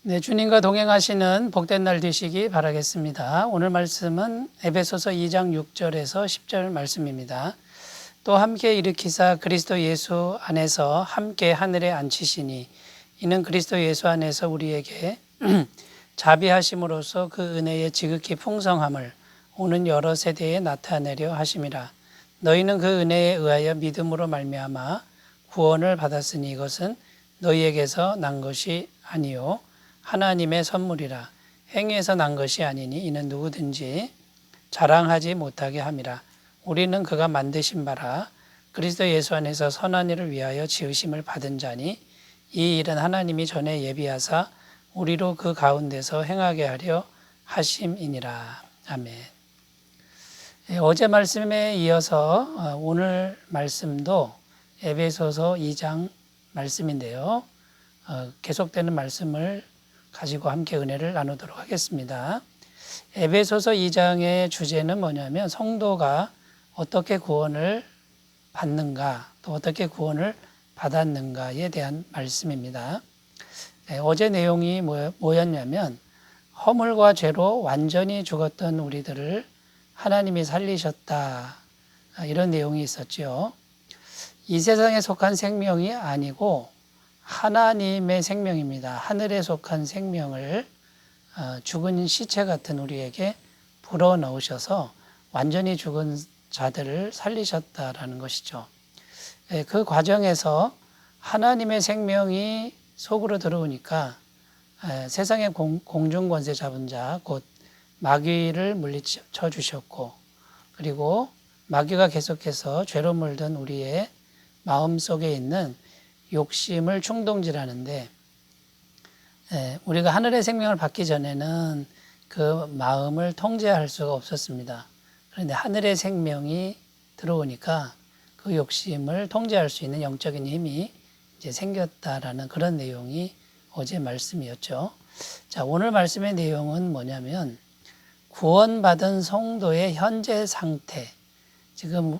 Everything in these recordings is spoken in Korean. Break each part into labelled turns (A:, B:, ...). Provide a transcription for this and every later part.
A: 네, 주님과 동행하시는 복된 날 되시기 바라겠습니다. 오늘 말씀은 에베소서 2장 6절에서 10절 말씀입니다. 또 함께 일으키사 그리스도 예수 안에서 함께 하늘에 앉히시니 이는 그리스도 예수 안에서 우리에게 자비하심으로써 그 은혜의 지극히 풍성함을 오는 여러 세대에 나타내려 하심이라. 너희는 그 은혜에 의하여 믿음으로 말미암아 구원을 받았으니 이것은 너희에게서 난 것이 아니요 하나님의 선물이라. 행위에서 난 것이 아니니 이는 누구든지 자랑하지 못하게 함이라. 우리는 그가 만드신 바라 그리스도 예수 안에서 선한 일을 위하여 지으심을 받은 자니 이 일은 하나님이 전에 예비하사 우리로 그 가운데서 행하게 하려 하심이니라. 아멘. 어제 말씀에 이어서 오늘 말씀도 에베소서 2장 말씀인데요. 계속되는 말씀을 가지고 함께 은혜를 나누도록 하겠습니다. 에베소서 2장의 주제는 뭐냐면 성도가 어떻게 구원을 받는가, 또 어떻게 구원을 받았는가에 대한 말씀입니다. 어제 내용이 뭐였냐면 허물과 죄로 완전히 죽었던 우리들을 하나님이 살리셨다, 이런 내용이 있었죠. 이 세상에 속한 생명이 아니고 하나님의 생명입니다. 하늘에 속한 생명을 죽은 시체 같은 우리에게 불어넣으셔서 완전히 죽은 자들을 살리셨다라는 것이죠. 그 과정에서 하나님의 생명이 속으로 들어오니까 세상의 공중권세 잡은 자, 곧 마귀를 물리쳐 주셨고, 그리고 마귀가 계속해서 죄로 물든 우리의 마음속에 있는 욕심을 충동질하는데, 우리가 하늘의 생명을 받기 전에는 그 마음을 통제할 수가 없었습니다. 그런데 하늘의 생명이 들어오니까 그 욕심을 통제할 수 있는 영적인 힘이 이제 생겼다라는 그런 내용이 어제 말씀이었죠. 자, 오늘 말씀의 내용은 뭐냐면 구원받은 성도의 현재 상태. 지금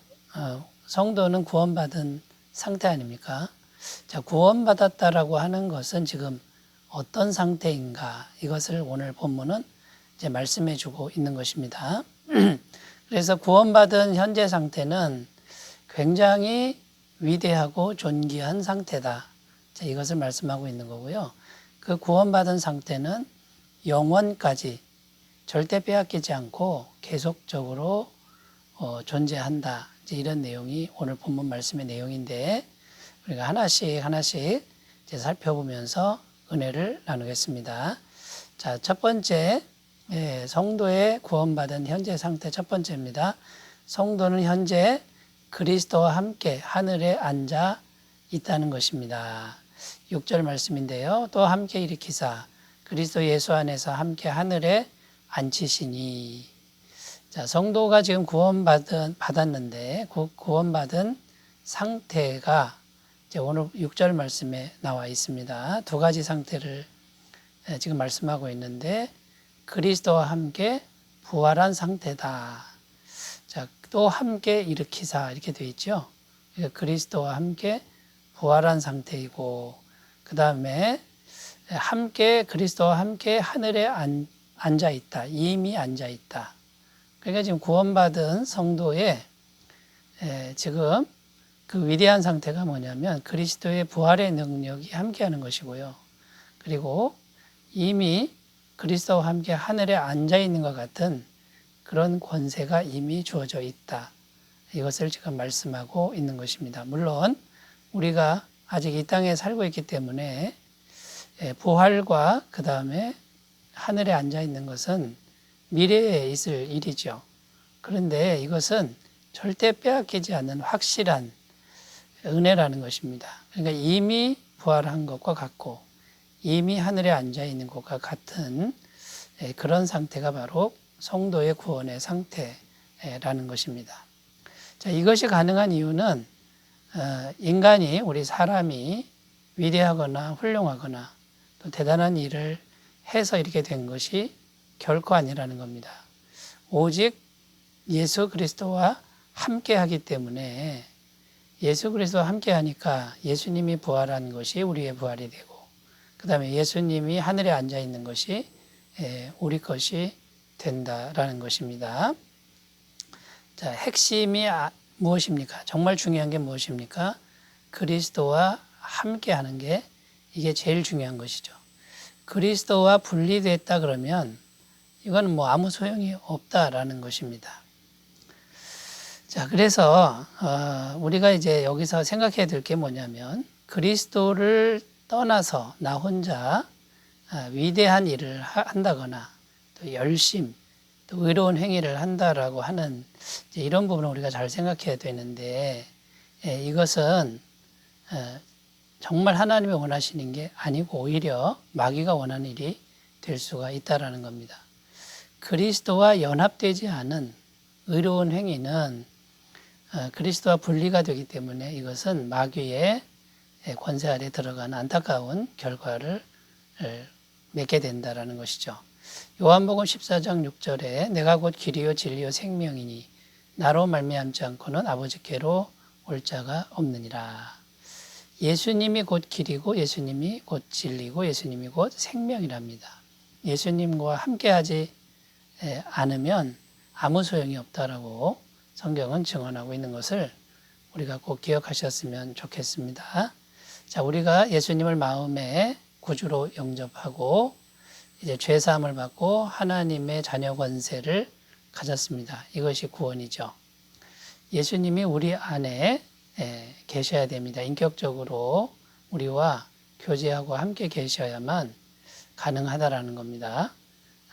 A: 성도는 구원받은 상태 아닙니까? 자, 구원받았다라고 하는 것은 지금 어떤 상태인가? 이것을 오늘 본문은 이제 말씀해 주고 있는 것입니다. 그래서 구원받은 현재 상태는 굉장히 위대하고 존귀한 상태다. 자, 이것을 말씀하고 있는 거고요. 그 구원받은 상태는 영원까지 절대 빼앗기지 않고 계속적으로 존재한다. 이제 이런 내용이 오늘 본문 말씀의 내용인데, 우리가 하나씩 이제 살펴보면서 은혜를 나누겠습니다. 자, 첫 번째, 성도의 구원받은 현재 상태 첫 번째입니다. 성도는 현재 그리스도와 함께 하늘에 앉아 있다는 것입니다. 6절 말씀인데요. 또 함께 일으키사 그리스도 예수 안에서 함께 하늘에 앉히시니. 자, 성도가 지금 받았는데 그 구원받은 상태가 이제 오늘 6절 말씀에 나와 있습니다. 두 가지 상태를 지금 말씀하고 있는데, 그리스도와 함께 부활한 상태다. 자, 또 함께 일으키사 이렇게 되어 있죠. 그리스도와 함께 부활한 상태이고, 그 다음에 함께 그리스도와 함께 하늘에 앉아 있다. 이미 앉아 있다. 그러니까 지금 구원받은 성도의 지금 그 위대한 상태가 뭐냐면 그리스도의 부활의 능력이 함께하는 것이고요. 그리고 이미 그리스도와 함께 하늘에 앉아 있는 것 같은 그런 권세가 이미 주어져 있다. 이것을 지금 말씀하고 있는 것입니다. 물론 우리가 아직 이 땅에 살고 있기 때문에 부활과 그 다음에 하늘에 앉아 있는 것은 미래에 있을 일이죠. 그런데 이것은 절대 빼앗기지 않는 확실한 은혜라는 것입니다. 그러니까 이미 부활한 것과 같고 이미 하늘에 앉아 있는 것과 같은 그런 상태가 바로 성도의 구원의 상태라는 것입니다. 자, 이것이 가능한 이유는 인간이, 우리 사람이 위대하거나 훌륭하거나 또 대단한 일을 해서 이렇게 된 것이 결코 아니라는 겁니다. 오직 예수 그리스도와 함께 하기 때문에, 예수 그리스도와 함께 하니까 예수님이 부활한 것이 우리의 부활이 되고, 그 그 다음에 예수님이 하늘에 앉아 있는 것이 우리 것이 된다라는 것입니다. 자, 핵심이 무엇입니까? 정말 중요한 게 무엇입니까? 그리스도와 함께 하는 게 이게 제일 중요한 것이죠. 그리스도와 분리됐다 그러면 이건 뭐 아무 소용이 없다라는 것입니다. 자, 그래서 우리가 이제 여기서 생각해야 될 게 뭐냐면 그리스도를 떠나서 나 혼자 위대한 일을 한다거나 또 열심, 또 의로운 행위를 한다라고 하는 이런 부분을 우리가 잘 생각해야 되는데 이것은 정말 하나님이 원하시는 게 아니고 오히려 마귀가 원하는 일이 될 수가 있다라는 겁니다. 그리스도와 연합되지 않은 의로운 행위는 그리스도와 분리가 되기 때문에 이것은 마귀의 권세 아래 들어가는 안타까운 결과를 맺게 된다라는 것이죠. 요한복음 14장 6절에 내가 곧 길이요 진리요 생명이니 나로 말미암지 않고는 아버지께로 올 자가 없느니라. 예수님이 곧 길이고 예수님이 곧 진리고 예수님이 곧 생명이랍니다. 예수님과 함께하지 않으면 아무 소용이 없다라고 성경은 증언하고 있는 것을 우리가 꼭 기억하셨으면 좋겠습니다. 자, 우리가 예수님을 마음의 구주로 영접하고 이제 죄 사함을 받고 하나님의 자녀 권세를 가졌습니다. 이것이 구원이죠. 예수님이 우리 안에 계셔야 됩니다. 인격적으로 우리와 교제하고 함께 계셔야만 가능하다라는 겁니다.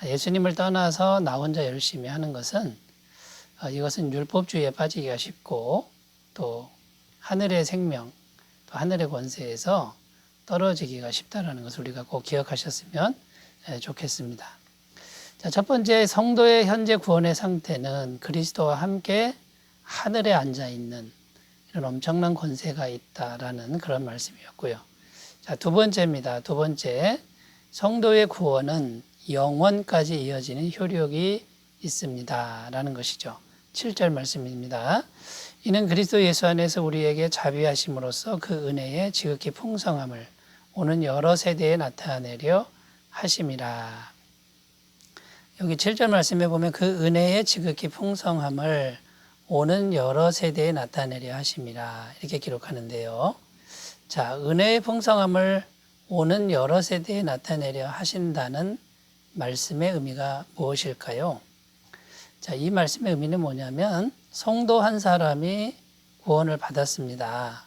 A: 예수님을 떠나서 나 혼자 열심히 하는 것은 이것은 율법주의에 빠지기가 쉽고 또 하늘의 생명, 또 하늘의 권세에서 떨어지기가 쉽다라는 것을 우리가 꼭 기억하셨으면 좋겠습니다. 자, 첫 번째 성도의 현재 구원의 상태는 그리스도와 함께 하늘에 앉아 있는 이런 엄청난 권세가 있다라는 그런 말씀이었고요. 자, 두 번째입니다. 두 번째, 성도의 구원은 영원까지 이어지는 효력이 있습니다라는 것이죠. 7절 말씀입니다. 이는 그리스도 예수 안에서 우리에게 자비하심으로써 그 은혜의 지극히 풍성함을 오는 여러 세대에 나타내려 하심이라. 여기 7절 말씀에 보면 그 은혜의 지극히 풍성함을 오는 여러 세대에 나타내려 하심이라 이렇게 기록하는데요. 자, 은혜의 풍성함을 오는 여러 세대에 나타내려 하신다는 말씀의 의미가 무엇일까요? 자, 이 말씀의 의미는 뭐냐면 성도 한 사람이 구원을 받았습니다.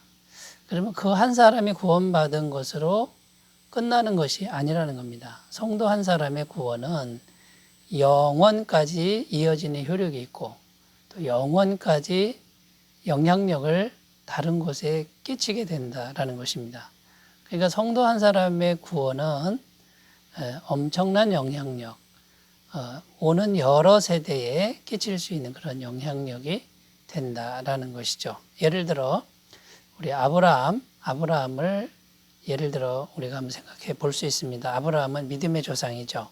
A: 그러면 그 한 사람이 구원받은 것으로 끝나는 것이 아니라는 겁니다. 성도 한 사람의 구원은 영원까지 이어지는 효력이 있고 또 영원까지 영향력을 다른 곳에 끼치게 된다라는 것입니다. 그러니까 성도 한 사람의 구원은 엄청난 영향력, 오는 여러 세대에 끼칠 수 있는 그런 영향력이 된다라는 것이죠. 예를 들어 우리 아브라함을 예를 들어 우리가 한번 생각해 볼 수 있습니다. 아브라함은 믿음의 조상이죠.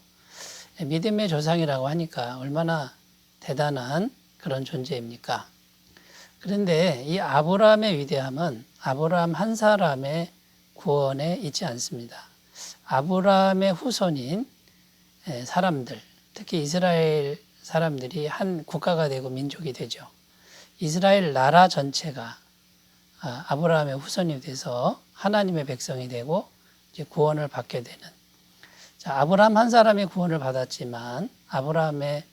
A: 믿음의 조상이라고 하니까 얼마나 대단한 그런 존재입니까? 그런데 이 아브라함의 위대함은 아브라함 한 사람의 구원에 있지 않습니다. 아브라함의 후손인 사람들, 특히 이스라엘 사람들이 한 국가가 되고 민족이 되죠. 이스라엘 나라 전체가 아브라함의 후손이 돼서 하나님의 백성이 되고 이제 구원을 받게 되는. 자, 아브라함 한 사람이 구원을 받았지만 아브라함의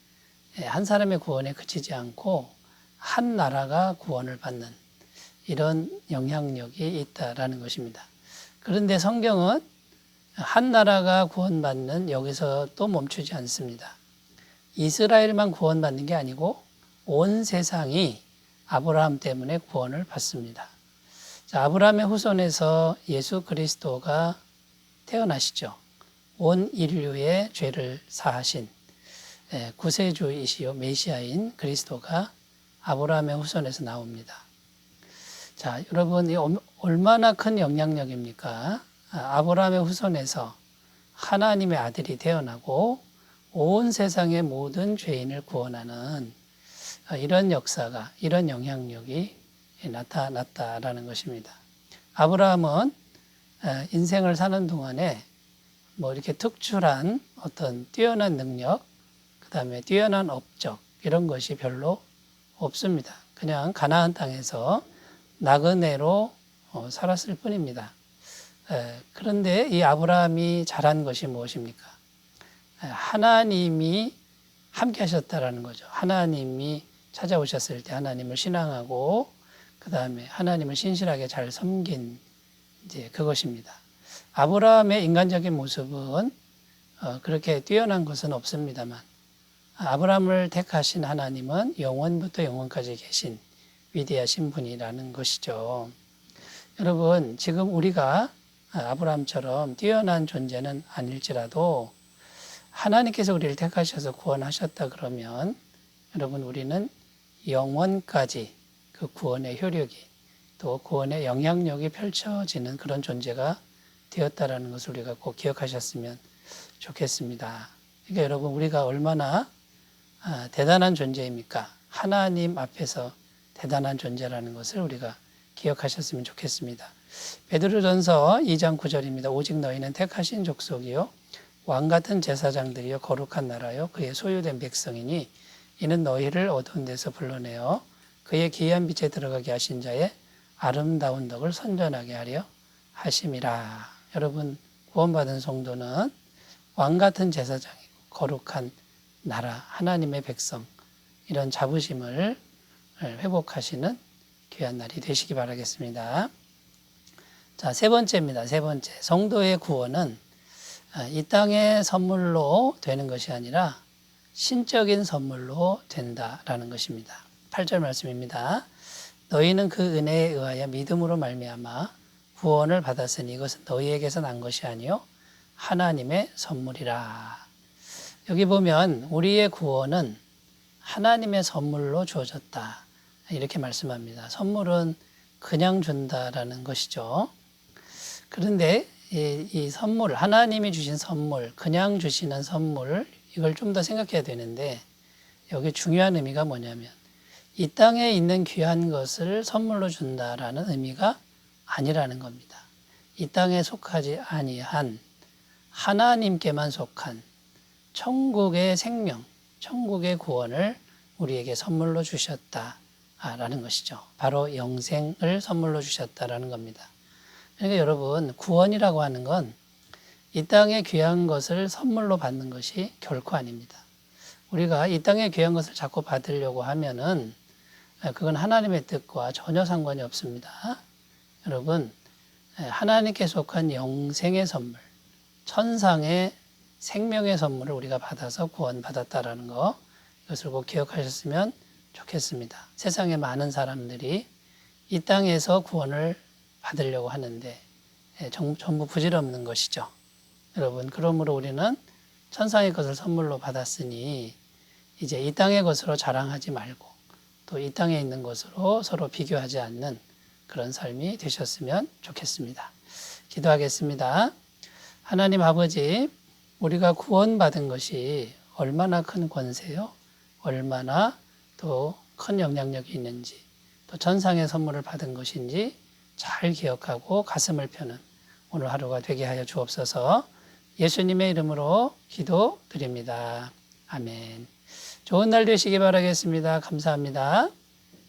A: 한 사람의 구원에 그치지 않고 한 나라가 구원을 받는 이런 영향력이 있다라는 것입니다. 그런데 성경은 한 나라가 구원받는 여기서 또 멈추지 않습니다. 이스라엘만 구원받는 게 아니고 온 세상이 아브라함 때문에 구원을 받습니다. 자, 아브라함의 후손에서 예수 그리스도가 태어나시죠. 온 인류의 죄를 사하신 구세주이시요 메시아인 그리스도가 아브라함의 후손에서 나옵니다. 자, 여러분, 이 얼마나 큰 영향력입니까? 아브라함의 후손에서 하나님의 아들이 태어나고 온 세상의 모든 죄인을 구원하는 이런 역사가, 이런 영향력이 나타났다라는 것입니다. 아브라함은 인생을 사는 동안에 뭐 이렇게 특출한 어떤 뛰어난 능력, 그 다음에 뛰어난 업적 이런 것이 별로 없습니다. 그냥 가나안 땅에서 나그네로 살았을 뿐입니다. 그런데 이 아브라함이 잘한 것이 무엇입니까? 하나님이 함께 하셨다라는 거죠. 하나님이 찾아오셨을 때 하나님을 신앙하고 그 다음에 하나님을 신실하게 잘 섬긴 이제 그것입니다. 아브라함의 인간적인 모습은 그렇게 뛰어난 것은 없습니다만 아브라함을 택하신 하나님은 영원부터 영원까지 계신 위대하신 분이라는 것이죠. 여러분, 지금 우리가 아브라함처럼 뛰어난 존재는 아닐지라도 하나님께서 우리를 택하셔서 구원하셨다 그러면 여러분 우리는 영원까지 그 구원의 효력이 또 구원의 영향력이 펼쳐지는 그런 존재가 되었다라는 것을 우리가 꼭 기억하셨으면 좋겠습니다. 그러니까 여러분 우리가 얼마나 대단한 존재입니까? 하나님 앞에서 대단한 존재라는 것을 우리가 기억하셨으면 좋겠습니다. 베드로전서 2장 9절입니다. 오직 너희는 택하신 족속이요 왕같은 제사장들이요 거룩한 나라요 그의 소유된 백성이니 이는 너희를 어두운 데서 불러내어 그의 기이한 빛에 들어가게 하신 자의 아름다운 덕을 선전하게 하려 하심이라. 여러분 구원받은 성도는 왕같은 제사장이고 거룩한 나라 하나님의 백성 이런 자부심을 회복하시는 귀한 날이 되시기 바라겠습니다. 자, 세 번째입니다. 세 번째. 성도의 구원은 이 땅의 선물로 되는 것이 아니라 신적인 선물로 된다라는 것입니다. 8절 말씀입니다. 너희는 그 은혜에 의하여 믿음으로 말미암아 구원을 받았으니 이것은 너희에게서 난 것이 아니요 하나님의 선물이라. 여기 보면 우리의 구원은 하나님의 선물로 주어졌다. 이렇게 말씀합니다. 선물은 그냥 준다라는 것이죠. 그런데 이 선물, 하나님이 주신 선물, 그냥 주시는 선물, 이걸 좀 더 생각해야 되는데 여기 중요한 의미가 뭐냐면 이 땅에 있는 귀한 것을 선물로 준다라는 의미가 아니라는 겁니다. 이 땅에 속하지 아니한 하나님께만 속한 천국의 생명, 천국의 구원을 우리에게 선물로 주셨다라는 것이죠. 바로 영생을 선물로 주셨다라는 겁니다. 그러니까 여러분 구원이라고 하는 건 이 땅의 귀한 것을 선물로 받는 것이 결코 아닙니다. 우리가 이 땅의 귀한 것을 자꾸 받으려고 하면은 그건 하나님의 뜻과 전혀 상관이 없습니다. 여러분 하나님께 속한 영생의 선물, 천상의 생명의 선물을 우리가 받아서 구원받았다라는 거 이것을 꼭 기억하셨으면 좋겠습니다. 세상에 많은 사람들이 이 땅에서 구원을 받으려고 하는데 전부 부질없는 것이죠. 여러분 그러므로 우리는 천상의 것을 선물로 받았으니 이제 이 땅의 것으로 자랑하지 말고 또 이 땅에 있는 것으로 서로 비교하지 않는 그런 삶이 되셨으면 좋겠습니다. 기도하겠습니다. 하나님 아버지, 우리가 구원받은 것이 얼마나 큰 권세요? 얼마나 또 큰 영향력이 있는지 또 천상의 선물을 받은 것인지 잘 기억하고 가슴을 펴는 오늘 하루가 되게 하여 주옵소서. 예수님의 이름으로 기도드립니다. 아멘. 좋은 날 되시기 바라겠습니다. 감사합니다.